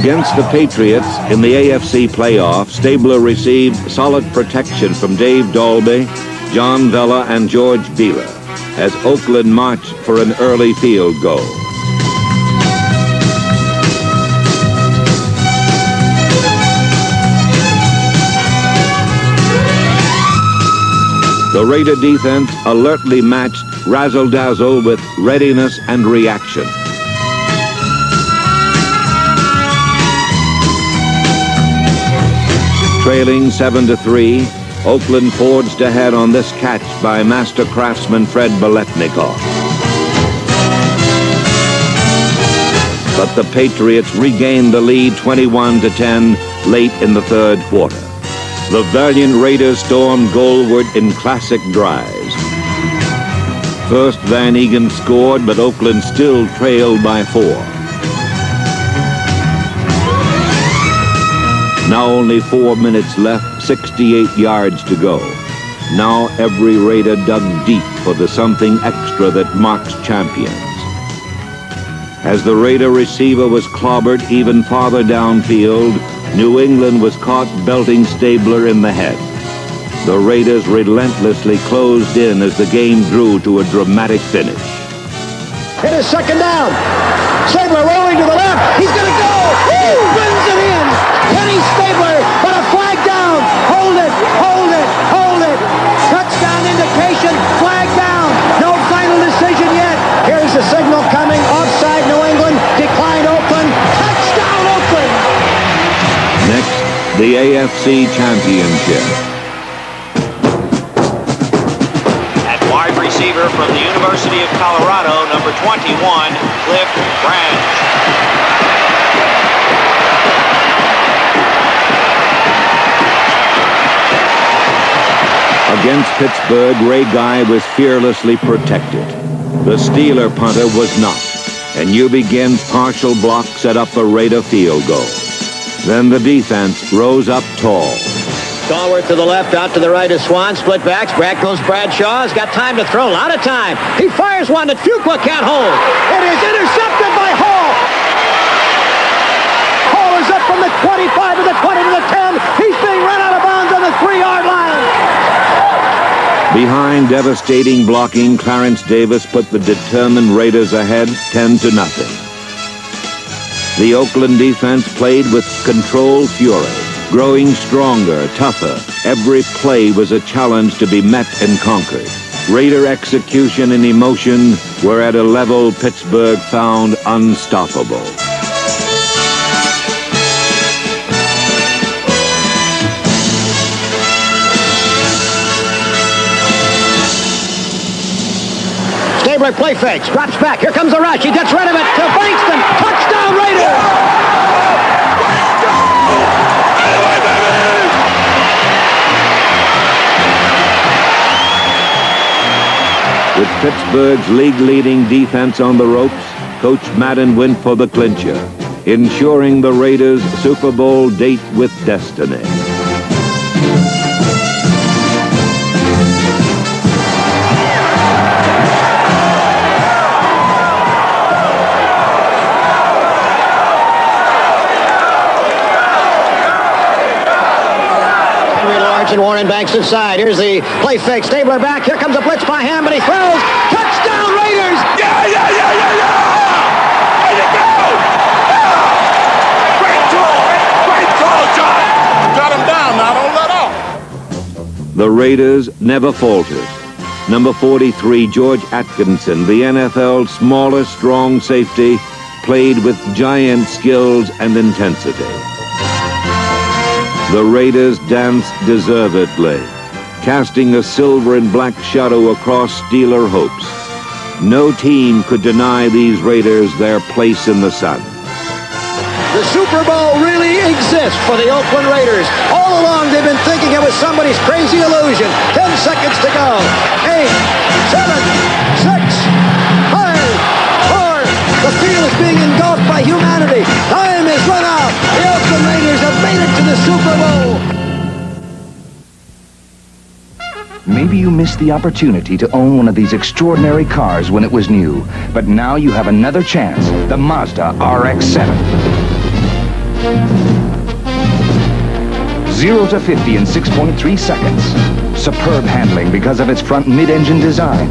Against the Patriots in the AFC playoff, Stabler received solid protection from Dave Dalby, John Vella, and George Beeler as Oakland marched for an early field goal. The Raider defense alertly matched razzle-dazzle with readiness and reaction. Trailing 7-3, Oakland forged ahead on this catch by master craftsman Fred Biletnikoff. But the Patriots regained the lead 21-10 late in the third quarter. The valiant Raiders stormed goalward in classic drives. First, Van Egan scored, but Oakland still trailed by 4. Now only 4 minutes left, 68 yards to go. Now every Raider dug deep for the something extra that marks champions. As the Raider receiver was clobbered even farther downfield, New England was caught belting Stabler in the head. The Raiders relentlessly closed in as the game drew to a dramatic finish. It is second down. Stabler rolling to the left. He's going to go. Woo! Runs it in. Kenny Stabler, but a flag down. Hold it, hold it, hold it. Touchdown indication, flag down. No final decision yet. Here's the signal coming. Offside New England, declined Oakland. Touchdown Oakland. Next, the AFC Championship. At wide receiver from the University of Colorado, number 21, Cliff Branch. Against Pittsburgh, Ray Guy was fearlessly protected. The Steeler punter was not, and Ubigin's partial block set up a Raider field goal. Then the defense rose up tall. Stallworth to the left, out to the right is Swan. Split backs. Back goes Bradshaw. He's got time to throw. A lot of time. He fires one that Fuqua can't hold. It is intercepted by Hall. Hall is up from the 25 to the 20 to the 10. He's being run out of bounds on the 3-yard line. Behind devastating blocking, Clarence Davis put the determined Raiders ahead 10-0. The Oakland defense played with controlled fury, growing stronger, tougher. Every play was a challenge to be met and conquered. Raider execution and emotion were at a level Pittsburgh found unstoppable. Stabler play fakes, drops back. Here comes the rush. He gets rid of it to Bankston. Touchdown Raiders! With Pittsburgh's league-leading defense on the ropes, Coach Madden went for the clincher, ensuring the Raiders' Super Bowl date with destiny. And Warren Banks inside. Here's the play fake. Stabler back. Here comes a blitz by him, but he throws. Touchdown Raiders! Yeah! Way to go! Yeah! Great call, John! Got him down now, don't let off. The Raiders never faltered. Number 43, George Atkinson, the NFL's smallest strong safety, played with giant skills and intensity. The Raiders danced deservedly, casting a silver and black shadow across Steeler hopes. No team could deny these Raiders their place in the sun. The Super Bowl really exists for the Oakland Raiders. All along they've been thinking it was somebody's crazy illusion. 10 seconds to go. 8, 7, 6, 5, 4. The field is being engulfed by humanity. Time is run out. The Oakland Raiders have made it to the Super Bowl. Maybe you missed the opportunity to own one of these extraordinary cars when it was new, but now you have another chance, the Mazda RX-7. 0 to 50 in 6.3 seconds. Superb handling because of its front mid-engine design.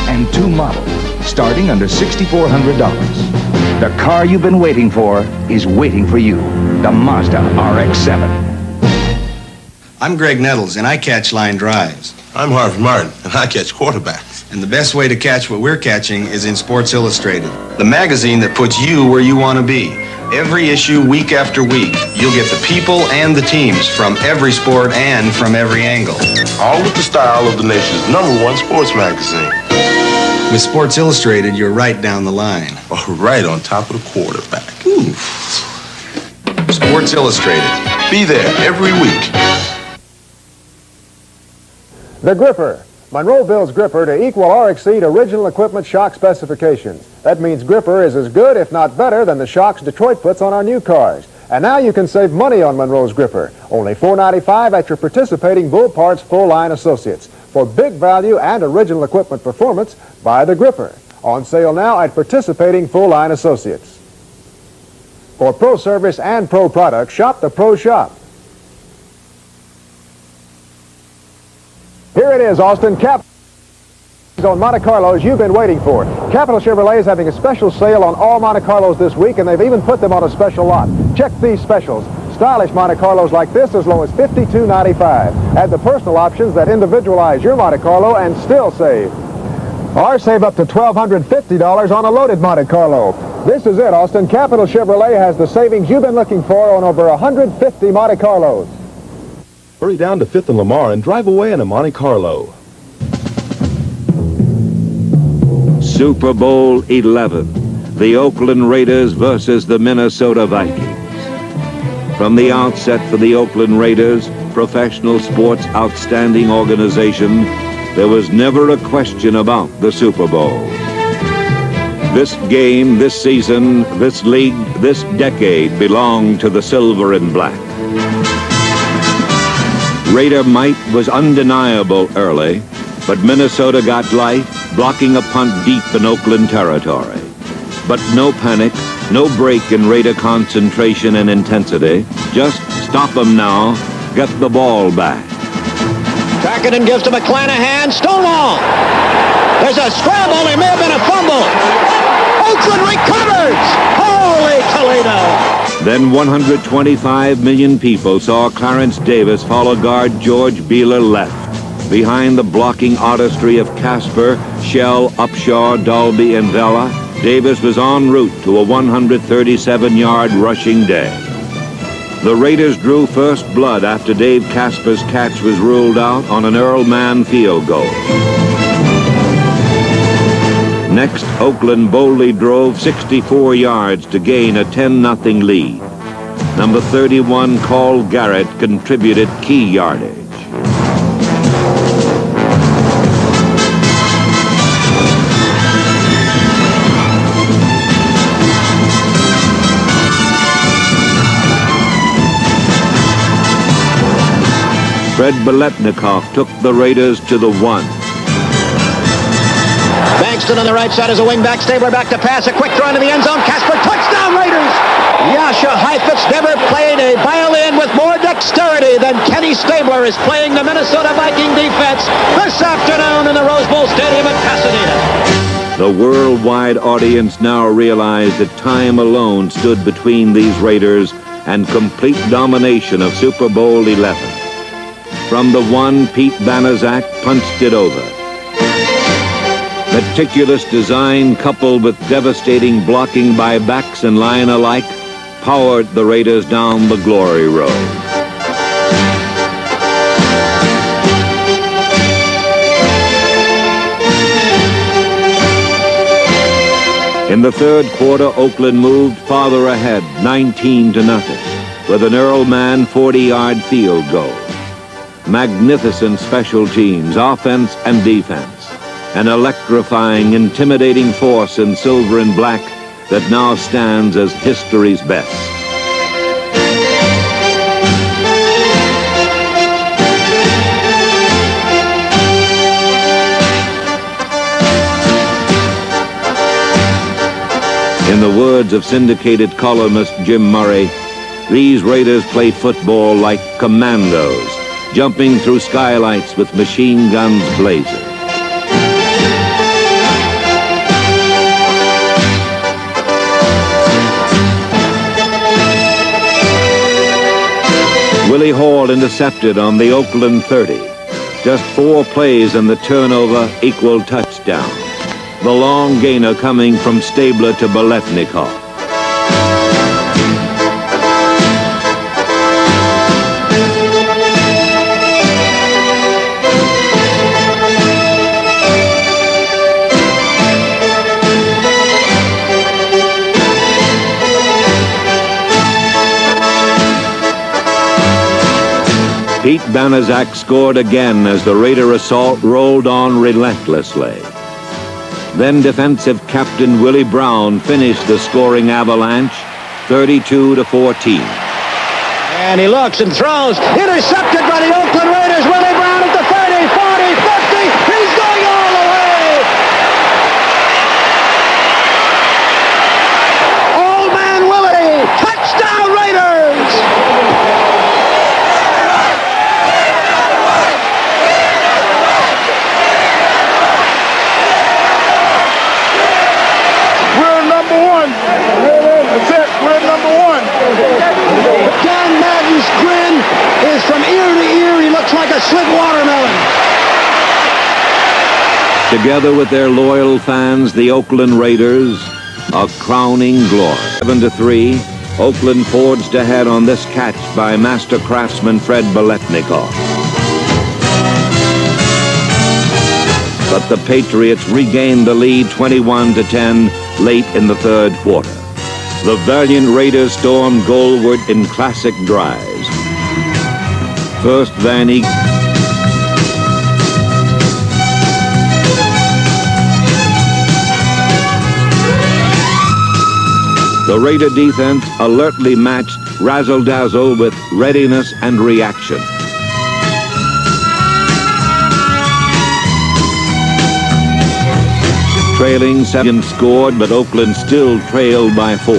And 2 models, starting under $6,400. The car you've been waiting for is waiting for you. The Mazda RX-7. I'm Greg Nettles, and I catch line drives. I'm Harvey Martin, and I catch quarterbacks. And the best way to catch what we're catching is in Sports Illustrated, the magazine that puts you where you want to be. Every issue, week after week, you'll get the people and the teams from every sport and from every angle. All with the style of the nation's #1 sports magazine. With Sports Illustrated, you're right down the line. Or right on top of the quarterback. Ooh. Sports Illustrated. Be there every week. The gripper. Monroe builds gripper to equal or exceed original equipment shock specifications. That means gripper is as good, if not better, than the shocks Detroit puts on our new cars. And now you can save money on Monroe's gripper. Only $4.95 at your participating Bull Parts full-line associates. For big value and original equipment performance, buy the gripper. On sale now at participating full-line associates. For pro service and pro products, shop the Pro Shop. Here it is, Austin. On Monte Carlos you've been waiting for. Capital Chevrolet is having a special sale on all Monte Carlos this week, and they've even put them on a special lot. Check these specials. Stylish Monte Carlos like this as low as $52.95. Add the personal options that individualize your Monte Carlo and still save. Or save up to $1,250 on a loaded Monte Carlo. This is it, Austin. Capital Chevrolet has the savings you've been looking for on over 150 Monte Carlos. Hurry down to 5th and Lamar and drive away in a Monte Carlo. Super Bowl 11, the Oakland Raiders versus the Minnesota Vikings. From the outset for the Oakland Raiders, professional sports' outstanding organization, there was never a question about the Super Bowl. This game, this season, this league, this decade belonged to the silver and black. Raider might was undeniable early, but Minnesota got life, blocking a punt deep in Oakland territory. But no panic, no break in Raider concentration and intensity. Just stop them now, get the ball back. Trackenden gives to McClanahan. Stonewall. There's a scramble. There may have been a fumble. Oakland recovers. Holy Toledo. Then 125 million people saw Clarence Davis follow guard George Beeler left. Behind the blocking artistry of Casper, Shell, Upshaw, Dalby, and Vela, Davis was en route to a 137-yard rushing day. The Raiders drew first blood after Dave Casper's catch was ruled out on an Earl Mann field goal. Next, Oakland boldly drove 64 yards to gain a 10-0 lead. Number 31, Carl Garrett, contributed key yardage. Fred Biletnikoff took the Raiders to the 1. Bankston on the right side as a wingback. Stabler back to pass. A quick throw into the end zone. Casper, touchdown Raiders! Yasha Heifetz never played a violin with more dexterity than Kenny Stabler is playing the Minnesota Viking defense this afternoon in the Rose Bowl Stadium at Pasadena. The worldwide audience now realized that time alone stood between these Raiders and complete domination of Super Bowl 11. From the 1, Pete Banaszak punched it over. Meticulous design coupled with devastating blocking by backs and line alike powered the Raiders down the glory road. In the third quarter, Oakland moved farther ahead, 19-0, with an Earl Mann 40-yard field goal. Magnificent special teams, offense and defense. An electrifying, intimidating force in silver and black that now stands as history's best. In the words of syndicated columnist Jim Murray, these Raiders play football like commandos, jumping through skylights with machine guns blazing. Willie Hall intercepted on the Oakland 30. Just 4 plays and the turnover equaled touchdown. The long gainer coming from Stabler to Biletnikoff. Pete Banaszak scored again as the Raider assault rolled on relentlessly. Then defensive captain Willie Brown finished the scoring avalanche 32-14. And he looks and throws. Intercepted by the Oakland Raiders. Willie Brown at the 30, 40, 50. He's going all the way. Old man Willie. Touchdown Raiders. We're number one. That's it. We're number one. John Madden's grin is from ear to ear. He looks like a slit watermelon. Together with their loyal fans, the Oakland Raiders, a crowning glory. 7-3, Oakland forged ahead on this catch by master craftsman Fred Biletnikoff. But the Patriots regained the lead 21-10 late in the third quarter. The valiant Raiders stormed goalward in classic drives. First Van Eek. The Raider defense alertly matched razzle-dazzle with readiness and reaction. Trailing 7 scored, but Oakland still trailed by 4.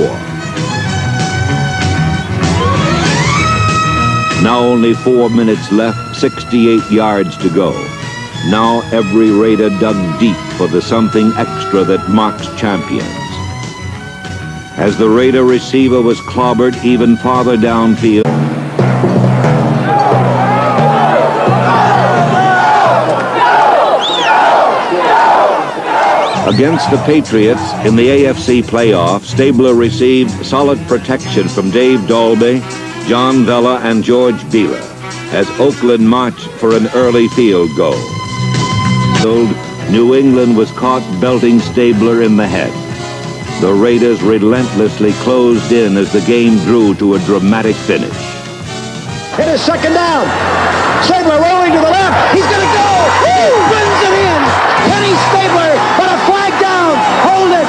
Now only 4 minutes left, 68 yards to go. Now every Raider dug deep for the something extra that marks champions. As the Raider receiver was clobbered even farther downfield, against the Patriots in the AFC playoff, Stabler received solid protection from Dave Dalby, John Vella, and George Beeler as Oakland marched for an early field goal. New England was caught belting Stabler in the head. The Raiders relentlessly closed in as the game drew to a dramatic finish. It is second down. Stabler rolling to the left. He's going to go. Woo! Runs it in. Penny Stabler, but a flag down. Hold it.